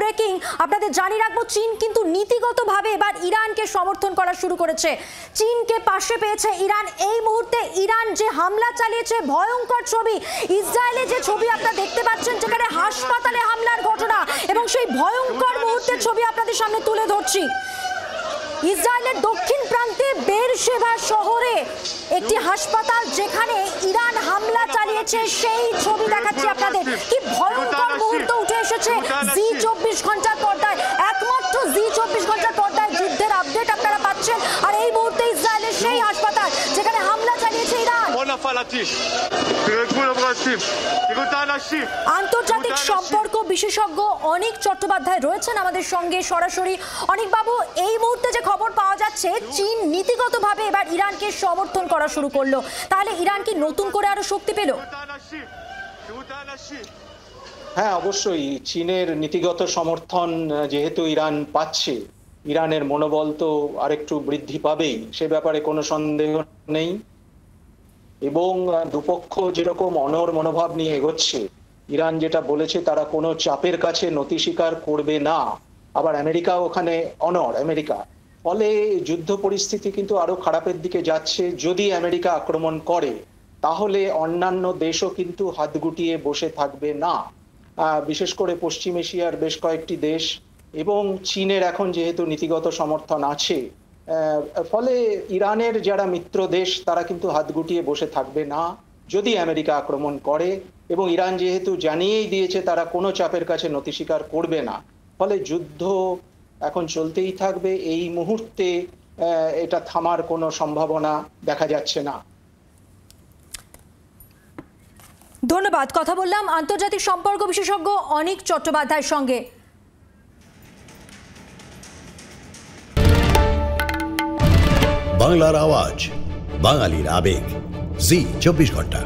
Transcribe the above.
Breaking আপনাদের জানিয়ে রাখবো, চীন কিন্তু নীতিগতভাবে এবার ইরানকে সমর্থন করা শুরু করেছে। চীনকে পাশে পেয়েছে ইরান। এই মুহূর্তে ইরান যে হামলা চালিয়েছে, ভয়ঙ্কর ছবি, ইসরায়েলে যে ছবি আপনারা দেখতে পাচ্ছেন, যেখানে হাসপাতালে হামলার ঘটনা, এবং সেই ভয়ঙ্কর মুহূর্তের ছবি আপনাদের সামনে তুলে ধরছি। ইসরায়েলের দক্ষিণ প্রান্তে বেরশেবা শহরে একটি হাসপাতাল, যেখানে ইরান হামলা চালিয়েছে, সেই ছবি দেখাচ্ছি আপনাদের। কি ভয়ঙ্কর মুহূর্ত উঠে এসেছে জি 24 ঘন্টার পর্দায়, একমাত্র জি 24 ঘন্টার পর্দায় যুদ্ধের আপডেট আপনারা পাচ্ছেন। আর এই মুহূর্তে ইসরায়েলের সেই হাসপাতাল যেখানে হামলা চালিয়েছে ইরান। আন্তর্জাতিক সম্পর্ক বিশেষজ্ঞ অনিক চট্টোপাধ্যায় রয়েছেন আমাদের সঙ্গে সরাসরি। অনিক বাবু, এই মুহূর্তে যে খবর পাওয়া যাচ্ছে, চীন নীতিগতভাবে এবার ইরানকে সমর্থন করা শুরু করলো, তাহলে ইরান কি নতুন করে আরো শক্তি পেল? হ্যাঁ, অবশ্যই চীনের নীতিগত সমর্থন যেহেতু ইরান পাচ্ছে, ইরানের মনোবল তো আরেকটু বৃদ্ধি পাবেই, সে ব্যাপারে কোনো সন্দেহ নেই। এবং দুপক্ষ যেরকম অনড় মনোভাব নিয়ে এগোচ্ছে, ইরান যেটা বলেছে তারা কোনো চাপের কাছে নতি স্বীকার করবে না, আবার আমেরিকাও ওখানে অনড়, আমেরিকা। ফলে যুদ্ধ পরিস্থিতি কিন্তু আরো খারাপের দিকে যাচ্ছে। যদি আমেরিকা আক্রমণ করে, তাহলে অন্যান্য দেশও কিন্তু হাত গুটিয়ে বসে থাকবে না, বিশেষ করে পশ্চিম এশিয়ার বেশ কয়েকটি দেশ এবং চীনের এখন যেহেতু নীতিগত সমর্থন আছে, ফলে ইরানের যারা মিত্র দেশ তারা কিন্তু হাত গুটিয়ে বসে থাকবে না যদি আমেরিকা আক্রমণ করে। এবং ইরান যেহেতু জানিয়েই দিয়েছে তারা কোনো চাপের কাছে নতি স্বীকার করবে না, ফলে যুদ্ধ এখন চলতেই থাকবে। এই মুহূর্তে এটা থামার কোনো সম্ভাবনা দেখা যাচ্ছে না। ধন্যবাদ। কথা বললাম আন্তর্জাতিক সম্পর্ক বিশেষজ্ঞ অনিক চট্টোপাধ্যায়ের সঙ্গে। বাংলার আওয়াজ, বাঙালির আবেগ, জি 24 ঘন্টা।